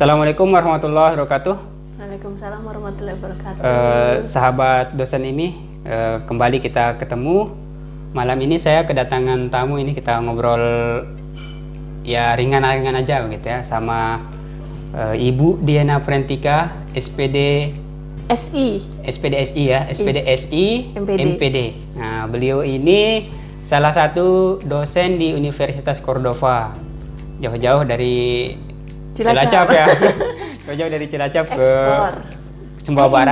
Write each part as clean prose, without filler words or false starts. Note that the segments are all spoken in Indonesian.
Assalamualaikum warahmatullahi wabarakatuh. Waalaikumsalam warahmatullahi wabarakatuh. Sahabat dosen ini, kembali kita ketemu. Malam ini saya kedatangan tamu, ini kita ngobrol ya ringan-ringan aja begitu ya sama Ibu Diana Prentika, SPD SI ya, SPD SI MPD. Nah, beliau ini salah satu dosen di Universitas Cordova. Jauh-jauh dari Cilacap ya. Jauh-jauh dari Cilacap ke Sumbawa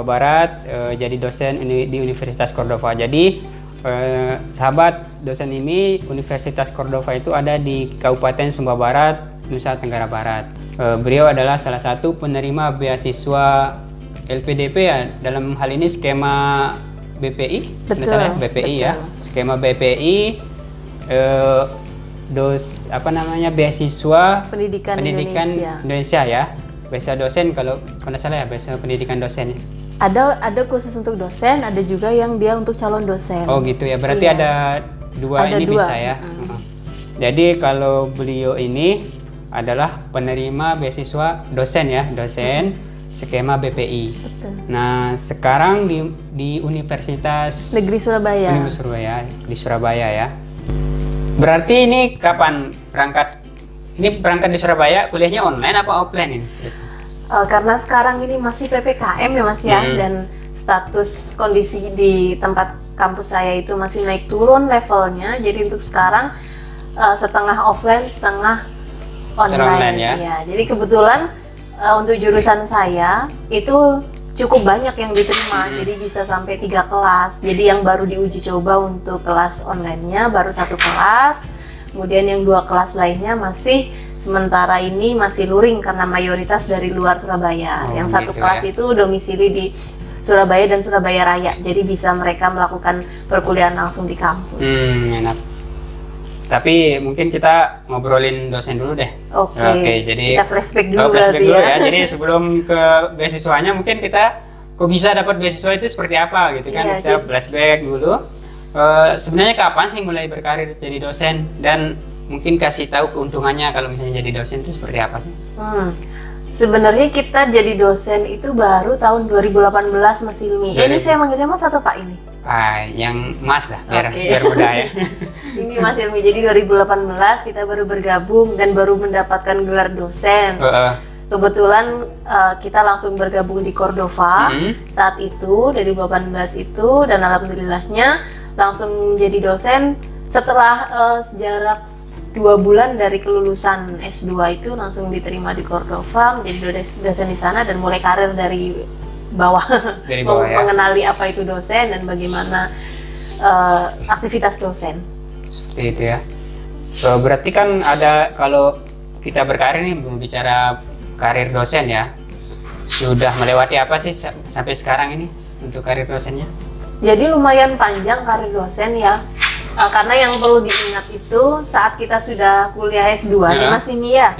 Barat. Jadi dosen di Universitas Cordova. Jadi sahabat dosen ini, Universitas Cordova itu ada di Kabupaten Sumbawa Barat, Nusa Tenggara Barat. Beliau adalah salah satu penerima beasiswa LPDP ya, dalam hal ini skema BPI, misalnya BPI ya, skema BPI, beasiswa pendidikan Indonesia ya, beasiswa dosen kalau tidak salah ya, beasiswa pendidikan dosen ya. Ada khusus untuk dosen, ada juga yang dia untuk calon dosen. Oh gitu ya, berarti ada dua. Bisa ya. Jadi kalau beliau ini adalah penerima beasiswa dosen ya, dosen skema BPI. Betul. Nah sekarang di Universitas Negeri Surabaya. Di Surabaya ya. Berarti ini kapan berangkat? Ini berangkat di Surabaya, kuliahnya online apa offline ini? Karena sekarang ini masih PPKM ya Mas ya, dan status kondisi di tempat kampus saya itu masih naik turun levelnya. Jadi untuk sekarang setengah offline, setengah online ya. Jadi kebetulan untuk jurusan saya itu cukup banyak yang diterima, jadi bisa sampai 3 kelas. Jadi yang baru diuji coba untuk kelas online-nya baru 1 kelas, kemudian yang 2 kelas lainnya masih sementara ini masih luring karena mayoritas dari luar Surabaya. Yang 1 kelas itu domisili di Surabaya dan Surabaya Raya, jadi bisa mereka melakukan perkuliahan langsung di kampus. Enak. Tapi mungkin kita ngobrolin dosen dulu deh. Oke, jadi kita flashback dulu ya. Jadi sebelum ke beasiswanya mungkin kita kok bisa dapat beasiswa itu seperti apa gitu kan. Kita flashback dulu. Sebenarnya kapan sih mulai berkarir jadi dosen, dan mungkin kasih tahu keuntungannya kalau misalnya jadi dosen itu seperti apa sih? Sebenarnya kita jadi dosen itu baru tahun 2018 Mas Ilmi. Ini saya manggilnya Mas atau Pak ini? Yang Mas lah, biar mudah ya. Ini Mas Ilmi, jadi 2018 kita baru bergabung dan baru mendapatkan gelar dosen. Kebetulan kita langsung bergabung di Cordova saat itu, dari 2018 itu, dan alhamdulillahnya langsung menjadi dosen setelah jarak 2 bulan dari kelulusan S2 itu langsung diterima di Cordova menjadi dosen di sana dan mulai karir dari bawah, ya. Mengenali apa itu dosen dan bagaimana aktivitas dosen. Seperti itu ya. Berarti kan ada, kalau kita berkarir nih, berbicara karir dosen ya, sudah melewati apa sih sampai sekarang ini untuk karir dosennya? Jadi lumayan panjang karir dosen ya. Karena yang perlu diingat itu saat kita sudah kuliah S2 nih Mas ini ya,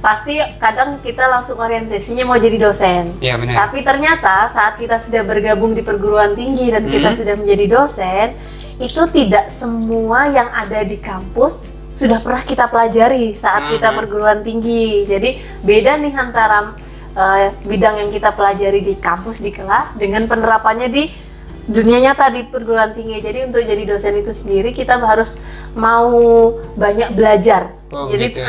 pasti kadang kita langsung orientasinya mau jadi dosen. Benar. Tapi ternyata saat kita sudah bergabung di perguruan tinggi dan kita sudah menjadi dosen, itu tidak semua yang ada di kampus sudah pernah kita pelajari saat kita perguruan tinggi. Jadi beda nih antara bidang yang kita pelajari di kampus, di kelas, dengan penerapannya di dunia nyata di perguruan tinggi. Jadi untuk jadi dosen itu sendiri kita harus mau banyak belajar. Jadi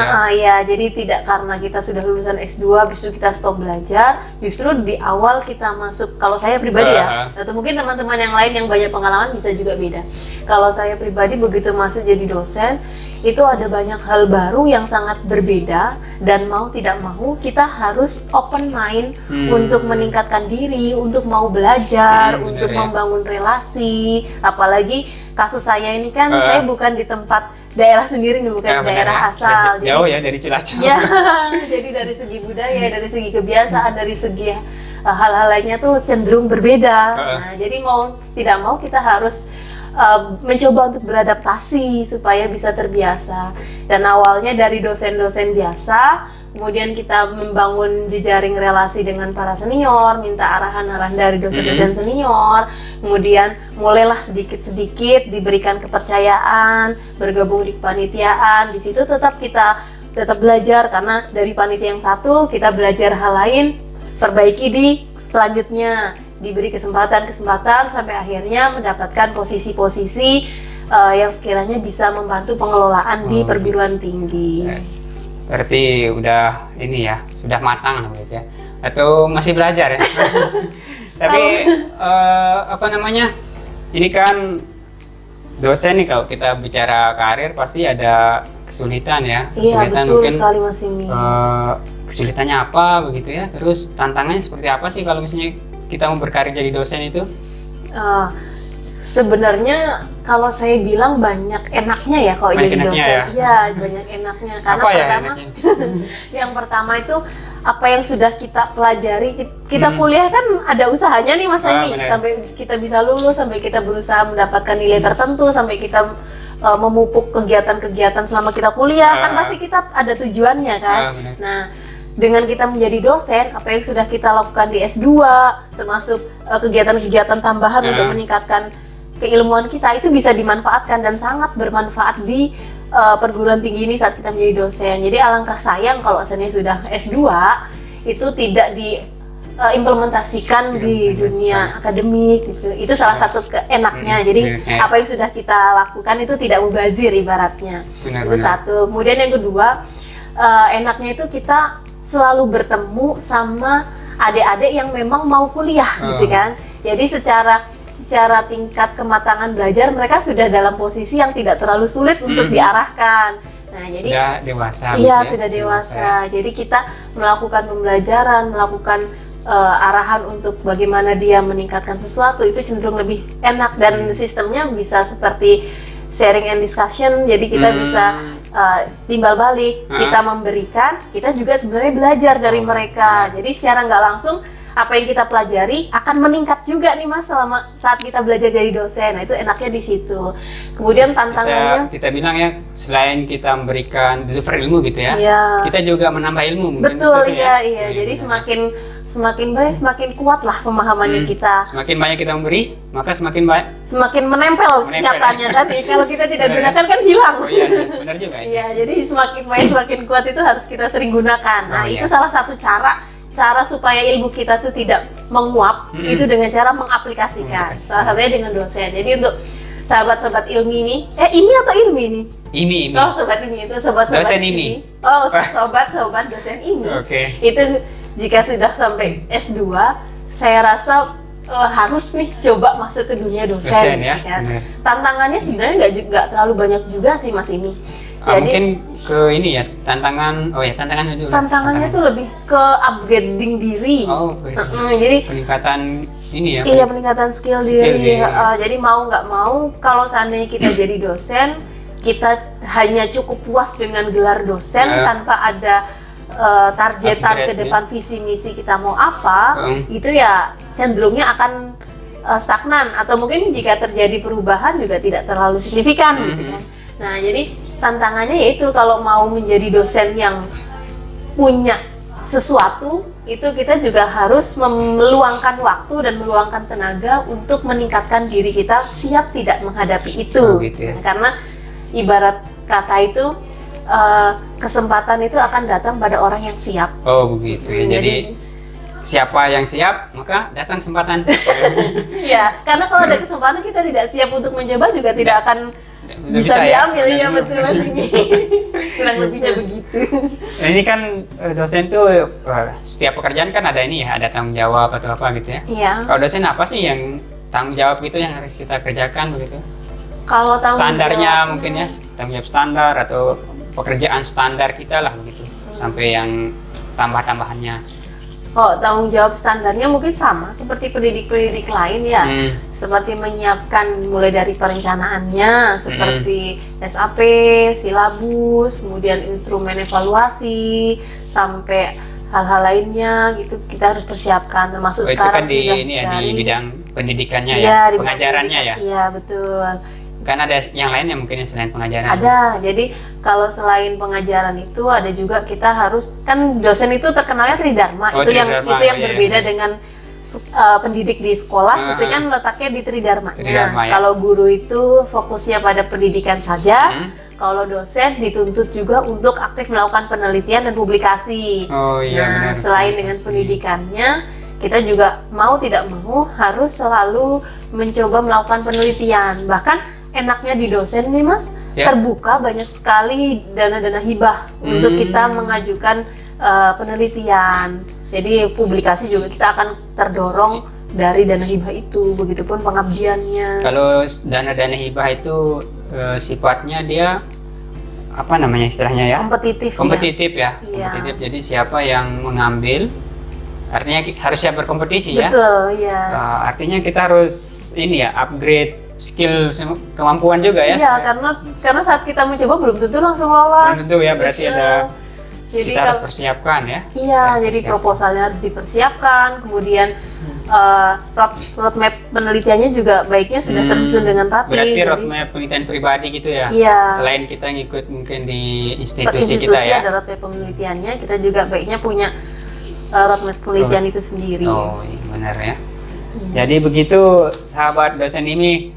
jadi tidak karena kita sudah lulusan S2 habis itu kita stop belajar. Justru di awal kita masuk, kalau saya pribadi ya, atau mungkin teman-teman yang lain yang banyak pengalaman bisa juga beda. Kalau saya pribadi begitu masuk jadi dosen, itu ada banyak hal baru yang sangat berbeda, dan mau tidak mau kita harus open mind untuk meningkatkan diri, untuk mau belajar, untuk membangun relasi. Apalagi kasus saya ini kan saya bukan di tempat daerah sendiri nih, bukan daerah asal. Jauh ya dari Cilacap. Ya, jadi dari segi budaya, dari segi kebiasaan, dari segi hal-hal lainnya tuh cenderung berbeda. Nah, jadi mau tidak mau kita harus mencoba untuk beradaptasi supaya bisa terbiasa. Dan awalnya dari dosen-dosen biasa, kemudian kita membangun jejaring relasi dengan para senior, minta arahan-arahan dari dosen-dosen senior, kemudian mulailah sedikit-sedikit diberikan kepercayaan, bergabung di kepanitiaan. Di situ tetap kita tetap belajar karena dari panitia yang satu kita belajar hal lain, perbaiki di selanjutnya, diberi kesempatan sampai akhirnya mendapatkan posisi-posisi yang sekiranya bisa membantu pengelolaan di perguruan tinggi. Berarti udah ini ya, sudah matang gitu ya, atau masih belajar ya? Tapi apa namanya, ini kan dosen nih, kalau kita bicara karir pasti ada kesulitan ya. Iya, Kesulitan betul mungkin sekali Mas Imi. kesulitannya apa begitu ya, terus tantangannya seperti apa sih kalau misalnya kita mau berkarir jadi dosen itu? Sebenarnya kalau saya bilang banyak enaknya ya kalau Banyak jadi enaknya dosen. ya? Iya, banyak enaknya. Karena Apa ya pertama, enaknya? yang pertama itu apa yang sudah kita pelajari, kita kuliah kan ada usahanya nih Mas Emi, benar. sampai kita bisa lulus, sampai kita berusaha mendapatkan nilai tertentu, sampai kita memupuk kegiatan-kegiatan selama kita kuliah, kan pasti kita ada tujuannya kan. Benar. Nah, dengan kita menjadi dosen, apa yang sudah kita lakukan di S2, termasuk kegiatan-kegiatan tambahan untuk meningkatkan keilmuan kita, itu bisa dimanfaatkan dan sangat bermanfaat di perguruan tinggi ini saat kita menjadi dosen. Jadi alangkah sayang kalau misalnya sudah S2 itu tidak diimplementasikan di dunia akademik gitu. Itu salah satu keenaknya. Jadi apa yang sudah kita lakukan itu tidak mubazir ibaratnya. Itu satu. Kemudian yang kedua, enaknya itu kita selalu bertemu sama adik-adik yang memang mau kuliah gitu kan. Jadi secara tingkat kematangan belajar mereka sudah dalam posisi yang tidak terlalu sulit untuk diarahkan. Nah, jadi sudah dewasa. Iya, sudah dewasa. Jadi kita melakukan pembelajaran, melakukan arahan untuk bagaimana dia meningkatkan sesuatu itu cenderung lebih enak, dan sistemnya bisa seperti sharing and discussion. Jadi kita bisa timbal balik, kita memberikan, kita juga sebenarnya belajar dari mereka. Jadi secara nggak langsung apa yang kita pelajari akan meningkat juga nih Mas selama saat kita belajar jadi dosen. Nah, itu enaknya di situ. Kemudian tantangannya, kita bilang ya, selain kita memberikan deliver ilmu gitu ya, iya, kita juga menambah ilmu mungkin. betul, seperti iya, ya. iya. Jadi semakin banyak, semakin kuat lah pemahamannya kita. Semakin banyak kita memberi, maka semakin Menempel kenyataannya kan. Kalau kita tidak gunakan kan hilang. Oh iya, benar juga. Iya, jadi semakin kuat itu harus kita sering gunakan. Nah, itu iya. salah satu cara supaya ilmu kita tuh tidak menguap, itu dengan cara mengaplikasikan. Salah satunya dengan dosen. Jadi untuk sahabat-sahabat ilmi ini, ini atau ilmi ini? Ini. Oh, sobat ilmi itu sobat-sobat Dosen ini. Oh, sobat-sobat dosen ini. Oke. Itu jika sudah sampai S2, saya rasa harus nih coba masuk ke dunia dosen ya. kan? Tantangannya sebenarnya nggak terlalu banyak juga sih Mas ini. Jadi, mungkin ke ini ya, tantangannya dulu. Tantangannya tuh lebih ke upgrading diri. Oh, jadi peningkatan ini ya. Iya, peningkatan skill diri. Jadi mau nggak mau, kalau seandainya kita jadi dosen, kita hanya cukup puas dengan gelar dosen tanpa ada targetan ke depan visi misi kita mau apa, itu ya cenderungnya akan stagnan, atau mungkin jika terjadi perubahan juga tidak terlalu signifikan gitu kan. Nah, jadi tantangannya yaitu kalau mau menjadi dosen yang punya sesuatu, itu kita juga harus meluangkan waktu dan meluangkan tenaga untuk meningkatkan diri kita siap tidak menghadapi itu. Gitu ya. Karena ibarat kata itu, kesempatan itu akan datang pada orang yang siap. Oh, begitu ya. Jadi siapa yang siap, maka datang kesempatan. Iya, karena kalau ada kesempatan kita tidak siap untuk mencoba juga tidak akan bisa diambil. Ya, betul Mas ini. Kurang lebihnya begitu. Nah, ini kan dosen tuh setiap pekerjaan kan ada ini ya, ada tanggung jawab atau apa gitu ya. Iya. Kalau dosen apa sih yang tanggung jawab gitu yang harus kita kerjakan begitu? Kalau Standarnya mungkin ya, tanggung jawab standar atau pekerjaan standar kita lah begitu, sampai yang tambah-tambahannya. Oh, tanggung jawab standarnya mungkin sama seperti pendidik-pendidik lain ya. Seperti menyiapkan mulai dari perencanaannya, seperti SAP, silabus, kemudian instrumen evaluasi, sampai hal-hal lainnya gitu kita harus persiapkan, termasuk Itu sekarang kan di bidang pendidikannya ya, ya, pengajarannya ya. Iya, betul. Kan ada yang lain ya mungkin selain pengajaran. Ada. Jadi kalau selain pengajaran itu ada juga kita harus, kan dosen itu terkenalnya Tridharma. Itu yang berbeda dengan pendidik di sekolah. Itu kan letaknya di Tridharmanya. Ya. Kalau guru itu fokusnya pada pendidikan saja. kalau dosen dituntut juga untuk aktif melakukan penelitian dan publikasi. Oh iya, benar. Selain dengan pendidikannya, kita juga mau tidak mau harus selalu mencoba melakukan penelitian. Bahkan enaknya di dosen nih Mas, terbuka banyak sekali dana-dana hibah untuk kita mengajukan penelitian. Jadi publikasi juga kita akan terdorong dari dana hibah itu, begitupun pengabdiannya. Kalau dana-dana hibah itu sifatnya dia apa namanya istilahnya ya? Kompetitif ya. Kompetitif. Jadi siapa yang mengambil, artinya harus siap berkompetisi ya. Betul, ya. Artinya kita harus ini ya, upgrade skill kemampuan juga ya. Iya, karena saat kita mencoba belum tentu langsung lolos. Belum tentu ya, berarti ada jadi kita harus persiapkan ya. Iya, jadi proposalnya harus dipersiapkan, kemudian roadmap penelitiannya juga baiknya sudah tersusun dengan rapi. Berarti roadmap penelitian pribadi gitu ya? Iya. Selain kita ngikut mungkin di institusi kita ya? Ada roadmap penelitiannya, kita juga baiknya punya roadmap penelitian itu sendiri. Oh iya, benar ya. Jadi begitu sahabat dosen ini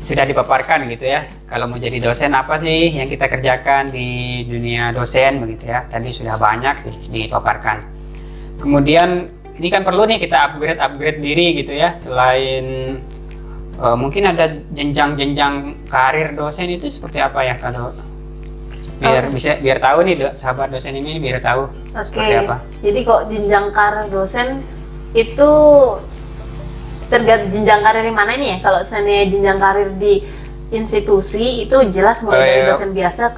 sudah dipaparkan gitu ya. Kalau mau jadi dosen apa sih yang kita kerjakan di dunia dosen begitu ya. Tadi sudah banyak sih dipaparkan. Kemudian ini kan perlu nih kita upgrade diri gitu ya. Selain mungkin ada jenjang-jenjang karir dosen itu seperti apa ya, kalau biar tahu nih sahabat dosen ini biar tahu seperti apa. Jadi kok jenjang karir dosen itu tergantung jenjang karir yang mana ini ya. Kalau misalnya jenjang karir di institusi itu jelas mulai dari dosen biasa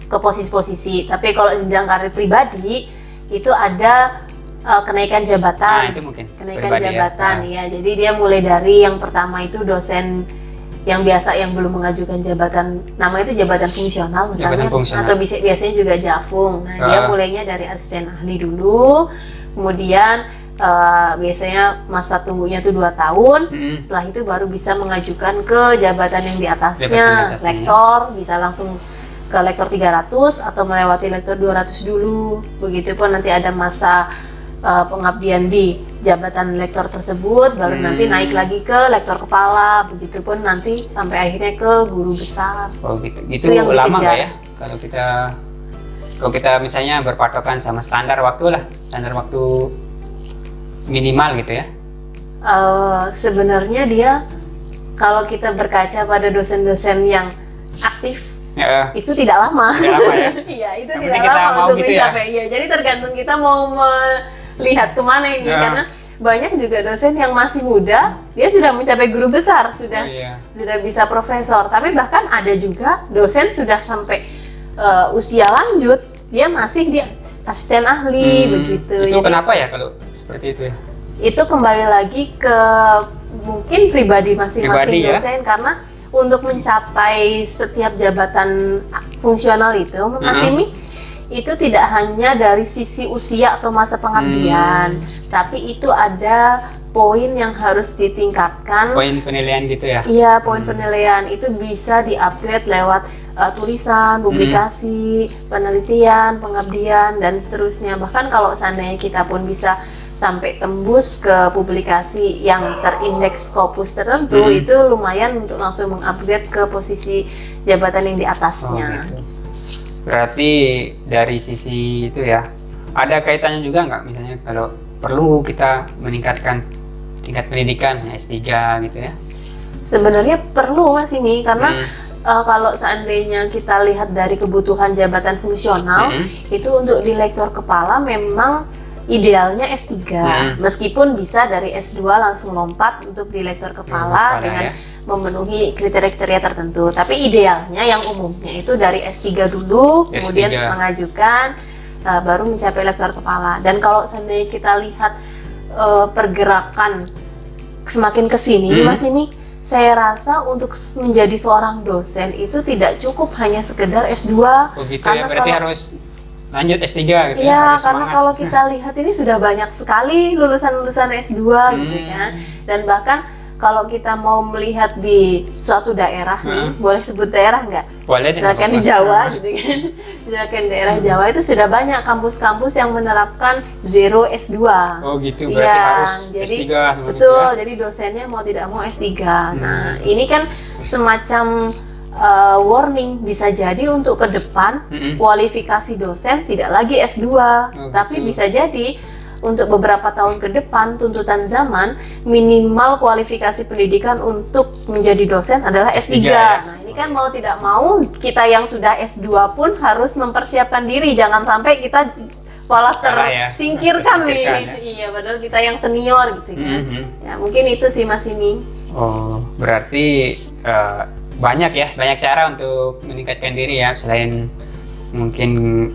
ke posisi-posisi. Tapi kalau jenjang karir pribadi itu ada kenaikan jabatan. Itu mungkin kenaikan jabatan ya. Jadi dia mulai dari yang pertama itu dosen yang biasa yang belum mengajukan jabatan, nama itu jabatan fungsional misalnya, atau biasanya juga jafung. Nah, dia mulainya dari asisten ahli dulu, kemudian biasanya masa tunggunya itu 2 tahun. Setelah itu baru bisa mengajukan ke jabatan yang di atasnya, lektor, bisa langsung ke lektor 300 atau melewati lektor 200 dulu. Begitupun nanti ada masa pengabdian di jabatan lektor tersebut, baru nanti naik lagi ke lektor kepala, begitupun nanti sampai akhirnya ke guru besar. Oh gitu, itu yang lama nggak ya? Kalau kita misalnya berpatokan sama standar waktu minimal gitu ya? Sebenarnya dia kalau kita berkaca pada dosen-dosen yang aktif, itu tidak lama. Tidak lama ya? Iya, itu tidak lama untuk gitu mencapai. Ya? Jadi tergantung kita mau melihat kemana ini, karena banyak juga dosen yang masih muda, dia sudah mencapai guru besar, sudah bisa profesor. Tapi bahkan ada juga dosen sudah sampai usia lanjut, dia masih di asisten ahli begitu. Itu kenapa ya kalau seperti itu ya? Itu kembali lagi ke mungkin pribadi masing-masing dosen, karena untuk mencapai setiap jabatan fungsional itu, Mas Imi, itu tidak hanya dari sisi usia atau masa pengabdian, tapi itu ada poin yang harus ditingkatkan. Poin penilaian gitu ya? Iya, poin penilaian itu bisa di-upgrade lewat tulisan, publikasi, penelitian, pengabdian, dan seterusnya. Bahkan kalau seandainya kita pun bisa sampai tembus ke publikasi yang terindeks Scopus tertentu, itu lumayan untuk langsung mengupgrade ke posisi jabatan yang di atasnya. Gitu. Berarti dari sisi itu ya, ada kaitannya juga nggak misalnya kalau perlu kita meningkatkan tingkat pendidikan S3 gitu ya? Sebenarnya perlu Mas ini, karena kalau seandainya kita lihat dari kebutuhan jabatan fungsional, itu untuk di lektor kepala memang idealnya S3, meskipun bisa dari S2 langsung lompat untuk di lektor kepala dengan memenuhi kriteria-kriteria tertentu. Tapi idealnya yang umumnya itu dari S3 dulu, kemudian mengajukan, baru mencapai lektor kepala. Dan kalau seandainya kita lihat pergerakan semakin kesini, Mas ini, saya rasa untuk menjadi seorang dosen itu tidak cukup hanya sekedar S2. Oh gitu ya, berarti harus lanjut S3 gitu ya? Iya, karena kalau kita lihat ini sudah banyak sekali lulusan-lulusan S2 gitu kan. Dan bahkan kalau kita mau melihat di suatu daerah nih, boleh sebut daerah nggak? Boleh. Misalkan di Jawa gitu kan. Misalkan daerah Jawa itu sudah banyak kampus-kampus yang menerapkan zero S2. Oh gitu, berarti harus S3. Betul, jadi dosennya mau tidak mau S3. Nah, ini kan semacam warning, bisa jadi untuk ke depan kualifikasi dosen tidak lagi S2, tapi bisa jadi untuk beberapa tahun ke depan tuntutan zaman minimal kualifikasi pendidikan untuk menjadi dosen adalah S3. ya? Nah, ini kan mau tidak mau kita yang sudah S2 pun harus mempersiapkan diri, jangan sampai kita malah tersingkirkan nih. Iya, padahal kita yang senior gitu kan. Ya, mungkin itu sih Mas ini. Oh, berarti banyak cara untuk meningkatkan diri ya, selain mungkin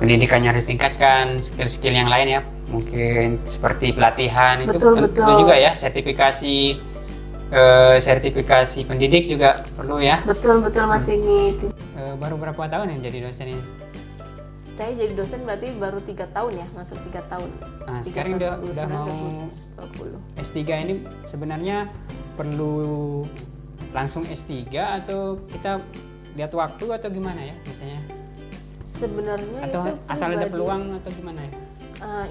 pendidikannya harus tingkatkan, skill-skill yang lain ya, mungkin seperti pelatihan. Betul. Itu juga ya, sertifikasi pendidik juga perlu ya. Betul Mas ini. Baru berapa tahun yang jadi dosen ini? Saya jadi dosen berarti baru 3 tahun ya, masuk 3 tahun. Nah, sekarang udah mau S3 ini sebenarnya perlu langsung S3 atau kita lihat waktu atau gimana ya misalnya? Sebenarnya atau itu asal ada peluang atau gimana ya?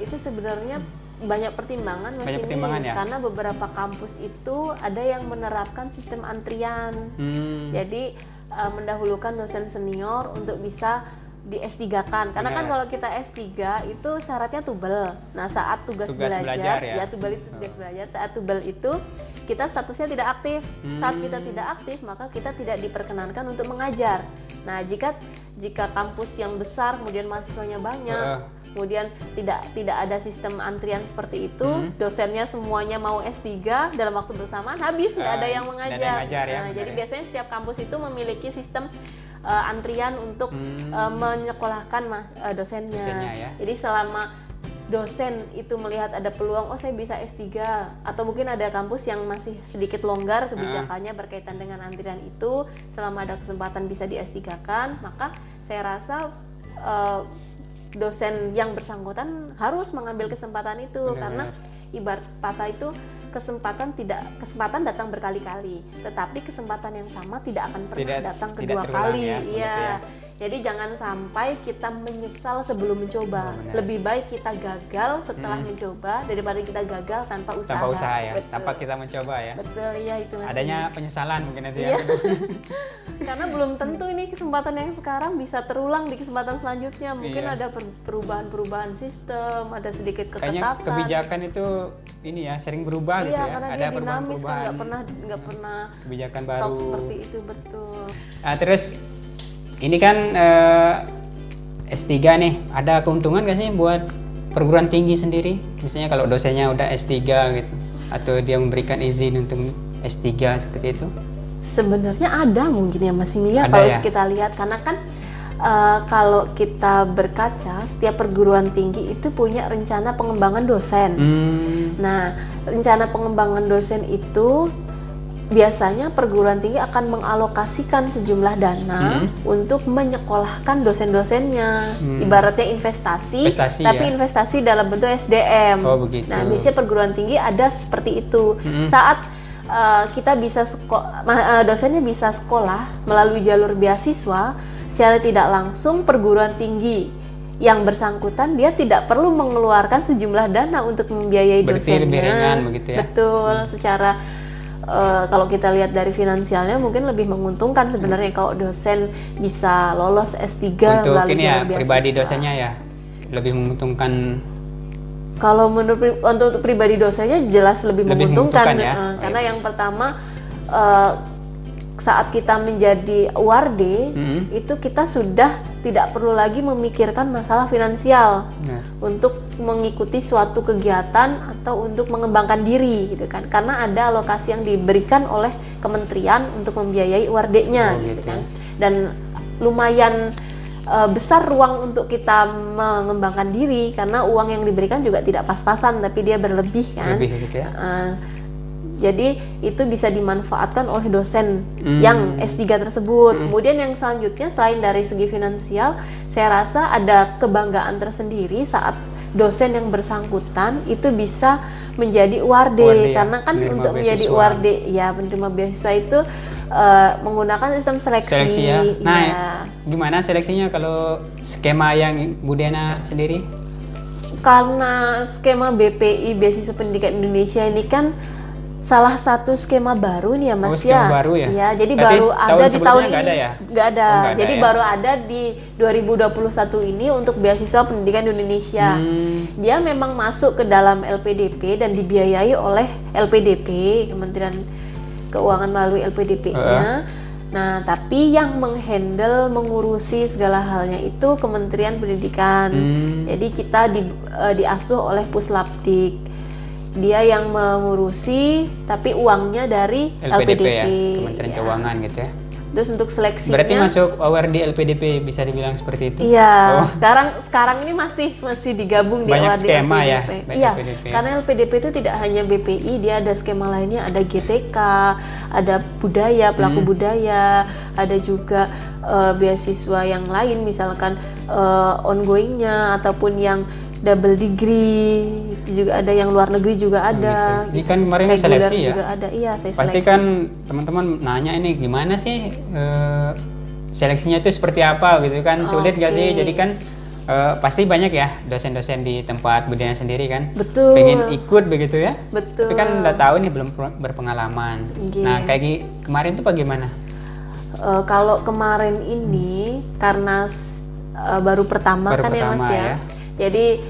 Itu sebenarnya banyak pertimbangan Mas Banyak ini, pertimbangan ya? karena beberapa kampus itu ada yang menerapkan sistem antrian. Jadi mendahulukan dosen senior untuk bisa di S3-kan. Karena kan kalau kita S3 itu syaratnya tubel. Nah, saat tugas belajar ya tubel itu tugas belajar. Saat tubel itu kita statusnya tidak aktif. Saat kita tidak aktif, maka kita tidak diperkenankan untuk mengajar. Nah, jika kampus yang besar kemudian mahasiswanya banyak, kemudian tidak ada sistem antrian seperti itu, dosennya semuanya mau S3 dalam waktu bersamaan, habis nggak ada yang mengajar. Ya, jadi biasanya setiap kampus itu memiliki sistem antrian untuk menyekolahkan dosennya ya. Jadi selama dosen itu melihat ada peluang, oh saya bisa S3, atau mungkin ada kampus yang masih sedikit longgar kebijakannya berkaitan dengan antrian itu, selama ada kesempatan bisa di S3-kan, maka saya rasa dosen yang bersangkutan harus mengambil kesempatan itu. Karena ibarat kata itu kesempatan datang berkali-kali, tetapi kesempatan yang sama tidak akan pernah datang kedua kali. Iya. Jadi jangan sampai kita menyesal sebelum mencoba. Lebih baik kita gagal setelah mencoba daripada kita gagal tanpa usaha. Tanpa usaha ya, tanpa kita mencoba ya. Betul, iya itu Mas. Adanya penyesalan mungkin itu ya. ya. Karena belum tentu ini kesempatan yang sekarang bisa terulang di kesempatan selanjutnya. Mungkin ada perubahan sistem, ada sedikit keketakan. Kayaknya kebijakan itu ini ya sering berubah gitu ya. Karena Ada dia dinamis, perubahan-perubahan. Nggak pernah kebijakan stop baru seperti itu, betul. Nah, terus ini kan S3 nih, ada keuntungan nggak sih buat perguruan tinggi sendiri? Misalnya kalau dosennya udah S3 gitu, atau dia memberikan izin untuk S3 seperti itu? Sebenarnya ada mungkin ya Mas Imi ya, Ada kalau ya? kita lihat, karena kan kalau kita berkaca, setiap perguruan tinggi itu punya rencana pengembangan dosen. Nah, rencana pengembangan dosen itu biasanya perguruan tinggi akan mengalokasikan sejumlah dana untuk menyekolahkan dosen-dosennya. Ibaratnya investasi tapi ya? investasi dalam bentuk SDM. Oh, begitu. Nah, biasanya perguruan tinggi ada seperti itu. Saat kita bisa dosennya bisa sekolah melalui jalur beasiswa, secara tidak langsung perguruan tinggi yang bersangkutan dia tidak perlu mengeluarkan sejumlah dana untuk membiayai dosennya. Lebih ringan begitu ya? Betul, secara kalau kita lihat dari finansialnya mungkin lebih menguntungkan sebenarnya kalau dosen bisa lolos S3 untuk melalui ini ya, jalur pribadi beasiswa. dosennya ya lebih menguntungkan. Kalau untuk pribadi dosennya jelas lebih menguntungkan ya? Karena yang pertama saat kita menjadi warde itu kita sudah tidak perlu lagi memikirkan masalah finansial untuk mengikuti suatu kegiatan atau untuk mengembangkan diri gitu kan, karena ada alokasi yang diberikan oleh kementerian untuk membiayai wardenya gitu kan, dan lumayan besar ruang untuk kita mengembangkan diri karena uang yang diberikan juga tidak pas-pasan tapi dia berlebih kan. Gitu ya? Jadi itu bisa dimanfaatkan oleh dosen yang S3 tersebut. Kemudian yang selanjutnya selain dari segi finansial, saya rasa ada kebanggaan tersendiri saat dosen yang bersangkutan itu bisa menjadi warde karena kan untuk menjadi warde ya penerima beasiswa itu menggunakan sistem seleksi ya? Nah, ya. Gimana seleksinya kalau skema yang Bu Diana sendiri? Karena skema BPI Beasiswa Pendidikan Indonesia ini kan salah satu skema baru nih ya Mas. Oh, skema baru ya? Iya, jadi Berarti baru tahun ada di sebelumnya tahun nggak ini. ada ya? Nggak ada. Oh, nggak ada Jadi ya? baru ada di 2021 ini untuk beasiswa pendidikan di Indonesia. Dia memang masuk ke dalam LPDP dan dibiayai oleh LPDP, Kementerian Keuangan melalui LPDP-nya. Nah, tapi yang menghandle, mengurusi segala halnya itu Kementerian Pendidikan. Jadi kita diasuh oleh Puslapdik. Dia yang mengurusi, tapi uangnya dari LPDP, ya, Kementerian Keuangan gitu ya. Terus untuk seleksinya. Berarti masuk aware di LPDP, bisa dibilang seperti itu? Iya. Sekarang ini masih digabung di banyak aware skema di LPDP. ya. Iya. LPDP. Karena LPDP itu tidak hanya BPI, dia ada skema lainnya, ada GTK, ada budaya, pelaku budaya, ada juga beasiswa yang lain, misalkan ongoingnya ataupun yang double degree, itu juga ada, yang luar negeri juga ada. Gitu. Ini kan kemarin reguler seleksi ya? juga ada. Iya, saya Pasti seleksi. kan teman-teman nanya ini gimana sih seleksinya itu seperti apa gitu kan, sulit gak sih? Jadi kan pasti banyak ya dosen-dosen di tempat budaya sendiri kan, Betul. pengen ikut begitu ya. Betul. Tapi kan udah tahu nih belum berpengalaman. Iya. Nah kayak kemarin tuh bagaimana? Kalau kemarin ini karena baru pertama kan ya Mas ya. Jadi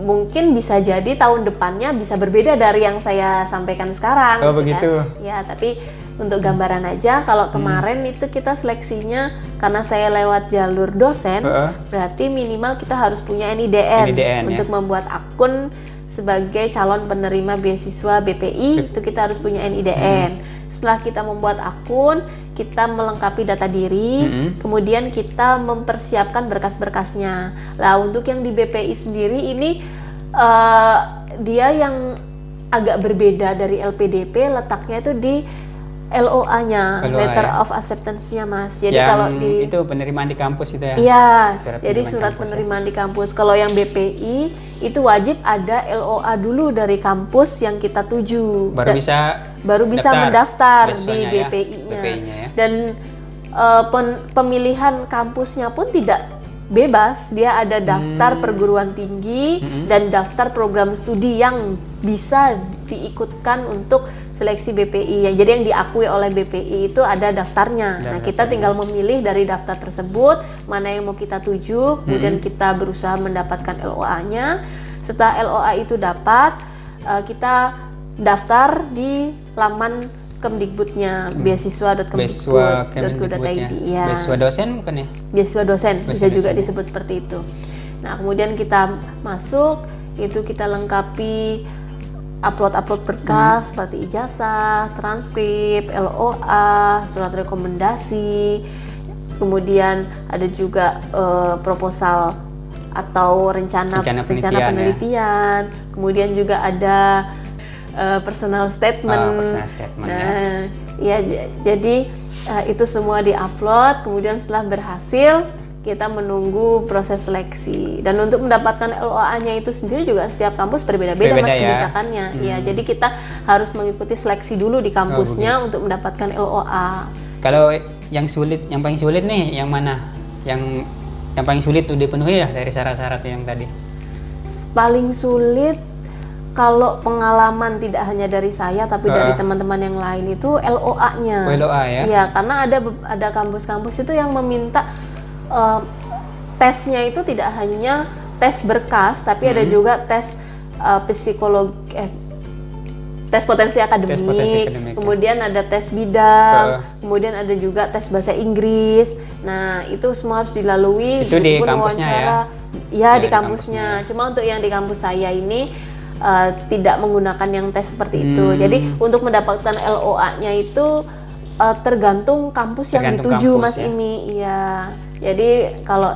mungkin bisa jadi tahun depannya bisa berbeda dari yang saya sampaikan sekarang. Oh, gitu begitu. Kan? Ya, tapi untuk gambaran aja, kalau kemarin itu kita seleksinya karena saya lewat jalur dosen, berarti minimal kita harus punya NIDN untuk membuat akun sebagai calon penerima beasiswa BPI. Itu kita harus punya NIDN. Setelah kita membuat akun, kita melengkapi data diri, kemudian kita mempersiapkan berkas-berkasnya. Lah untuk yang di BPI sendiri ini dia yang agak berbeda dari LPDP, letaknya itu di LOA-nya, Letter of Acceptance-nya Mas. Jadi yang kalau di itu penerimaan di kampus itu ya? Iya, jadi penerimaan surat kampus penerimaan di kampus. Kalau yang BPI itu wajib ada LOA dulu dari kampus yang kita tuju. Baru bisa mendaftar di BPI-nya. Ya. Dan pemilihan kampusnya pun tidak bebas. Dia ada daftar perguruan tinggi dan daftar program studi yang bisa diikutkan untuk seleksi BPI. Jadi yang diakui oleh BPI itu ada daftarnya. Nah, kita tinggal memilih dari daftar tersebut mana yang mau kita tuju, kemudian kita berusaha mendapatkan LOA-nya. Setelah LOA itu dapat, kita daftar di laman Kemdikbudnya, beasiswa.kemdikbud.go.id. Ya. Beasiswa dosen bukan ya? Beasiswa dosen, bisa juga disebut seperti itu. Nah, kemudian kita masuk, itu kita lengkapi upload berkas seperti ijazah, transkrip, LOA, surat rekomendasi, kemudian ada juga proposal atau rencana penelitian, kemudian juga ada personal statement. Nah, ya jadi itu semua diupload, kemudian setelah berhasil kita menunggu proses seleksi. Dan untuk mendapatkan LOA-nya itu sendiri juga setiap kampus berbeda-beda Mas kebijakannya. Ya, jadi kita harus mengikuti seleksi dulu di kampusnya untuk mendapatkan LOA. Kalau yang paling sulit nih yang mana? Yang paling sulit udah dipenuhi ya dari syarat-syarat yang tadi? Paling sulit kalau pengalaman tidak hanya dari saya tapi dari teman-teman yang lain itu LOA-nya. LOA ya? Iya, karena ada kampus-kampus itu yang meminta tesnya itu tidak hanya tes berkas, tapi ada juga tes tes potensi akademik, kemudian ada tes bidang, kemudian ada juga tes bahasa Inggris. Nah, itu semua harus dilalui. Itu di kampusnya ya? Iya, di kampusnya. Cuma untuk yang di kampus saya ini tidak menggunakan yang tes seperti itu. Jadi untuk mendapatkan LOA-nya itu tergantung kampus yang dituju Mas Imi. Iya. Jadi kalau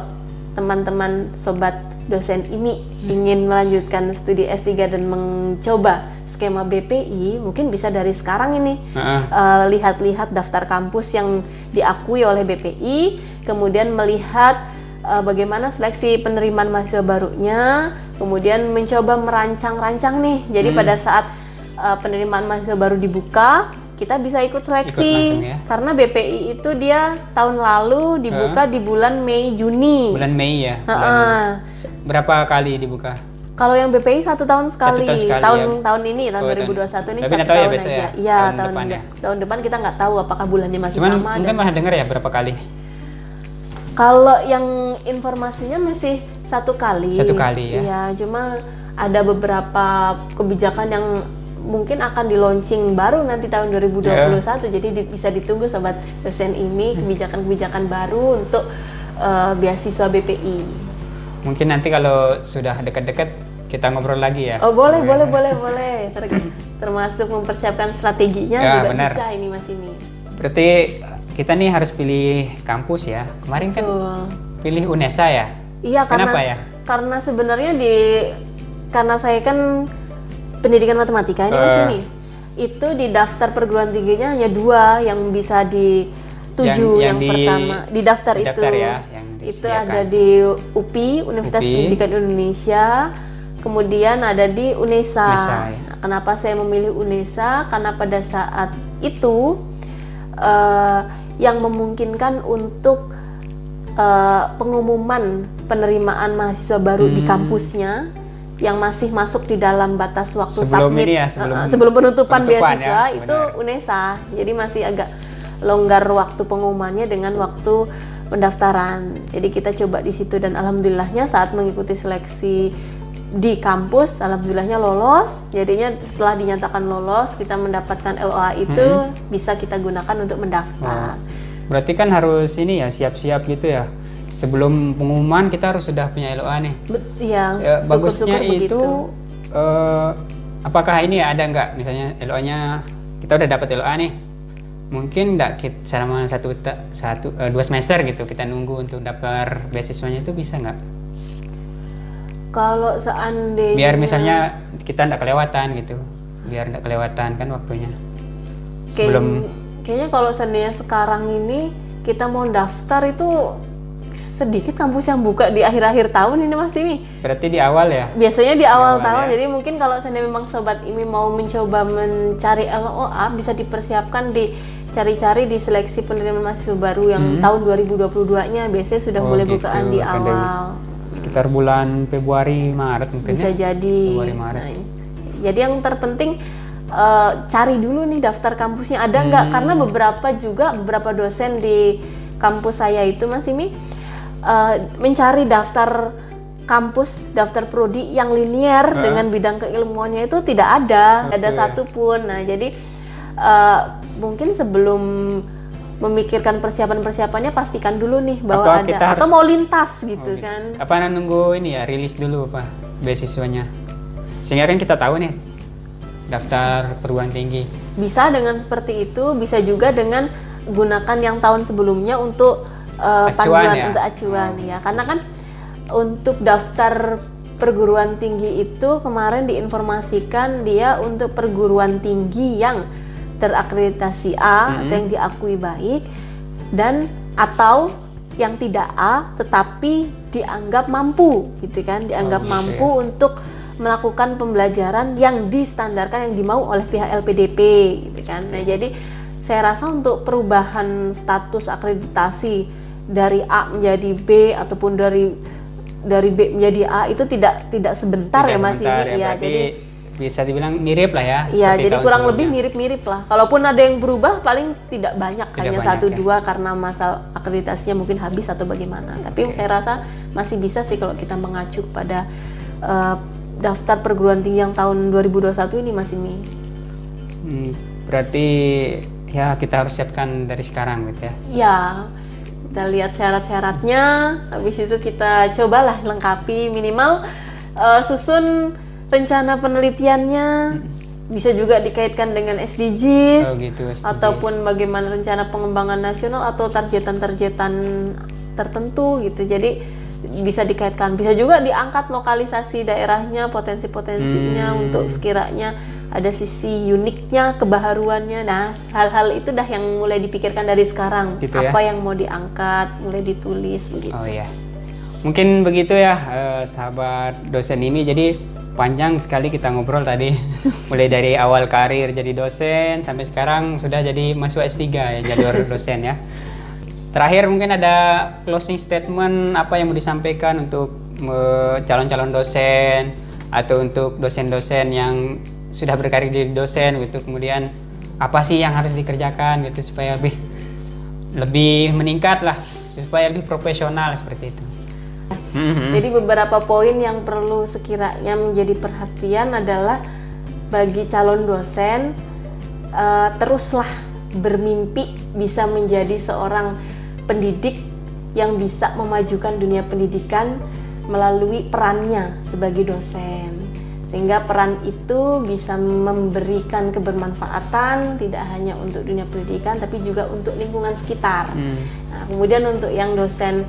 teman-teman sobat dosen ini ingin melanjutkan studi S3 dan mencoba skema BPI, mungkin bisa dari sekarang ini lihat-lihat daftar kampus yang diakui oleh BPI, kemudian melihat bagaimana seleksi penerimaan mahasiswa barunya, kemudian mencoba merancang-rancang nih. Jadi pada saat penerimaan mahasiswa baru dibuka, kita bisa ikut seleksi ya? Karena BPI itu dia tahun lalu dibuka di bulan Mei Juni. Bulan Mei ya? Berapa kali dibuka? Kalau yang BPI 1 tahun sekali. tahun sekali, Tahun ini tahun Oh, 2021 ini tapi 1 nggak tahu ya tahun besok aja. ya? Iya, Tahun depan ya? tahun depan kita nggak tahu apakah bulannya masih Cuman sama. mungkin pernah dengar ya berapa kali? Kalau yang informasinya masih 1 kali. 1 kali ya? Iya, cuma ada beberapa kebijakan yang mungkin akan di launching baru nanti tahun 2021. Jadi bisa ditunggu sobat dosen ini kebijakan-kebijakan baru untuk beasiswa BPI. Mungkin nanti kalau sudah dekat-dekat kita ngobrol lagi ya? Oh boleh. Termasuk mempersiapkan strateginya Ya, juga benar. bisa ini Mas ini. Berarti kita nih harus pilih kampus ya. Kemarin kan Betul. pilih UNESA ya? Iya, Kenapa ya? Karena sebenarnya karena saya kan pendidikan matematika ini Mas ini. Itu di daftar perguruan tingginya hanya 2 yang bisa dituju. Yang pertama di daftar di itu. daftar ya, yang Itu disediakan. ada di UPI, Universitas UPI. Pendidikan Indonesia. Kemudian ada di UNESA. UNESA, ya. Nah, kenapa saya memilih UNESA? Karena pada saat itu yang memungkinkan untuk pengumuman penerimaan mahasiswa baru di kampusnya yang masih masuk di dalam batas waktu Sebelum submit ini ya, sebelum penutupan penutupan beasiswa ya, itu benar. UNESA. Jadi masih agak longgar waktu pengumumannya dengan waktu pendaftaran. Jadi kita coba di situ dan alhamdulillahnya saat mengikuti seleksi di kampus, alhamdulillahnya lolos. Jadinya setelah dinyatakan lolos, kita mendapatkan LOA itu bisa kita gunakan untuk mendaftar. Berarti kan harus ini ya, siap-siap gitu ya. Sebelum pengumuman kita harus sudah punya LOA nih. Iya, Ya, bagusnya syukur-syukur itu begitu. apakah ini ada nggak misalnya LOA-nya kita udah dapat LOA nih, mungkin nggak kita selama 2 semester gitu kita nunggu untuk daftar beasiswanya, itu bisa nggak? Kalau seandainya Biar misalnya kita nggak kelewatan gitu, biar nggak kelewatan kan waktunya. Sebelum kayaknya kalau seandainya sekarang ini kita mau daftar itu sedikit kampus yang buka di akhir-akhir tahun ini Mas ini. berarti di awal ya. Biasanya di awal awal tahun. ya. Jadi mungkin kalau seandainya memang sobat ini mau mencoba mencari LOA bisa dipersiapkan cari-cari di seleksi penerimaan mahasiswa baru yang tahun 2022-nya biasanya sudah mulai gitu, bukaan di ada awal. Sekitar bulan Februari Maret mungkin Bisa ya. jadi. Februari, Maret. Nah, jadi yang terpenting cari dulu nih daftar kampusnya ada nggak, karena beberapa dosen di kampus saya itu Mas ini mencari daftar kampus, daftar prodi yang linear dengan bidang keilmuannya itu tidak ada satupun. Nah jadi mungkin sebelum memikirkan persiapannya pastikan dulu nih bahwa Apa ada kita atau mau lintas gitu gitu. kan. Apa nunggu ini ya, rilis dulu apa beasiswanya, sehingga kan kita tahu nih daftar perguruan tinggi. Bisa dengan seperti itu, bisa juga dengan gunakan yang tahun sebelumnya untuk panduan ya? untuk acuan ya. Karena kan untuk daftar perguruan tinggi itu kemarin diinformasikan dia untuk perguruan tinggi yang terakreditasi A atau yang diakui baik, dan atau yang tidak A tetapi dianggap mampu gitu kan, dianggap mampu untuk melakukan pembelajaran yang distandarkan, yang dimau oleh pihak LPDP gitu kan. Nah, jadi saya rasa untuk perubahan status akreditasi dari A menjadi B ataupun dari B menjadi A itu tidak sebentar ya Mas ini ya. Jadi bisa dibilang mirip lah ya. iya, seperti jadi tahun kurang sebelumnya. lebih mirip-mirip lah. Kalaupun ada yang berubah paling tidak banyak, hanya banyak 1-2 ya. karena masa akreditasinya mungkin habis atau bagaimana. Tapi saya rasa masih bisa sih kalau kita mengacu pada daftar perguruan tinggi yang tahun 2021 ini Mas ini. Berarti ya kita harus siapkan dari sekarang gitu ya. Ya, kita lihat syarat-syaratnya, habis itu kita cobalah lengkapi, minimal susun rencana penelitiannya, bisa juga dikaitkan dengan SDGs, gitu, SDGs. ataupun bagaimana rencana pengembangan nasional atau targetan-targetan tertentu gitu. Jadi bisa dikaitkan, bisa juga diangkat lokalisasi daerahnya, potensi-potensinya untuk sekiranya ada sisi uniknya, kebaharuannya. Nah, hal-hal itu dah yang mulai dipikirkan dari sekarang. Gitu ya? Apa yang mau diangkat, mulai ditulis begitu. Oh iya, mungkin begitu ya sahabat dosen ini. Jadi panjang sekali kita ngobrol tadi, mulai dari awal karir jadi dosen sampai sekarang sudah jadi mahasiswa S3 ya, jalur dosen ya. Terakhir mungkin ada closing statement apa yang mau disampaikan untuk calon-calon dosen atau untuk dosen-dosen yang sudah berkarir jadi dosen gitu, kemudian apa sih yang harus dikerjakan gitu supaya lebih meningkat lah, supaya lebih profesional seperti itu. Jadi beberapa poin yang perlu sekiranya menjadi perhatian adalah bagi calon dosen, teruslah bermimpi bisa menjadi seorang pendidik yang bisa memajukan dunia pendidikan melalui perannya sebagai dosen, sehingga peran itu bisa memberikan kebermanfaatan tidak hanya untuk dunia pendidikan tapi juga untuk lingkungan sekitar. Nah, kemudian untuk yang dosen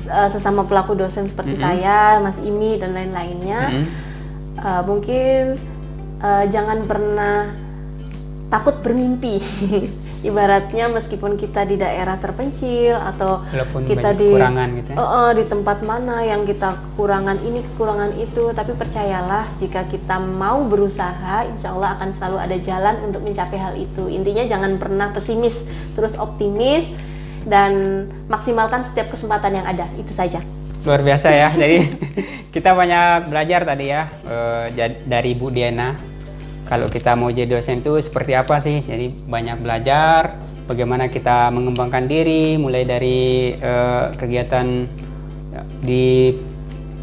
sesama pelaku dosen seperti saya, Mas Imi dan lain-lainnya, mungkin jangan pernah takut bermimpi. Ibaratnya meskipun kita di daerah terpencil atau Walaupun kita banyak kekurangan gitu ya. di tempat mana yang kita kekurangan ini, kekurangan itu, tapi percayalah jika kita mau berusaha, insya Allah akan selalu ada jalan untuk mencapai hal itu. Intinya jangan pernah pesimis, terus optimis dan maksimalkan setiap kesempatan yang ada, itu saja. Luar biasa ya, jadi kita banyak belajar tadi ya dari Bu Diana. Kalau kita mau jadi dosen itu seperti apa sih? Jadi banyak belajar bagaimana kita mengembangkan diri, mulai dari kegiatan di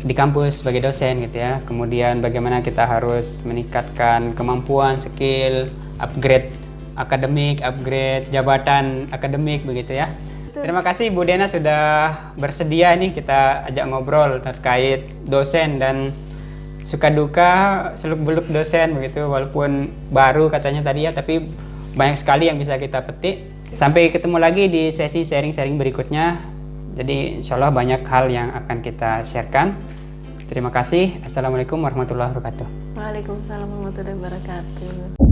kampus sebagai dosen gitu ya. Kemudian bagaimana kita harus meningkatkan kemampuan, skill, upgrade akademik, upgrade jabatan akademik begitu ya. Terima kasih Bu Diana sudah bersedia nih kita ajak ngobrol terkait dosen dan suka duka seluk-beluk dosen begitu, walaupun baru katanya tadi ya, tapi banyak sekali yang bisa kita petik. Sampai ketemu lagi di sesi sharing-sharing berikutnya. Jadi insya Allah banyak hal yang akan kita sharekan. Terima kasih. Assalamualaikum warahmatullahi wabarakatuh. Waalaikumsalam warahmatullahi wabarakatuh.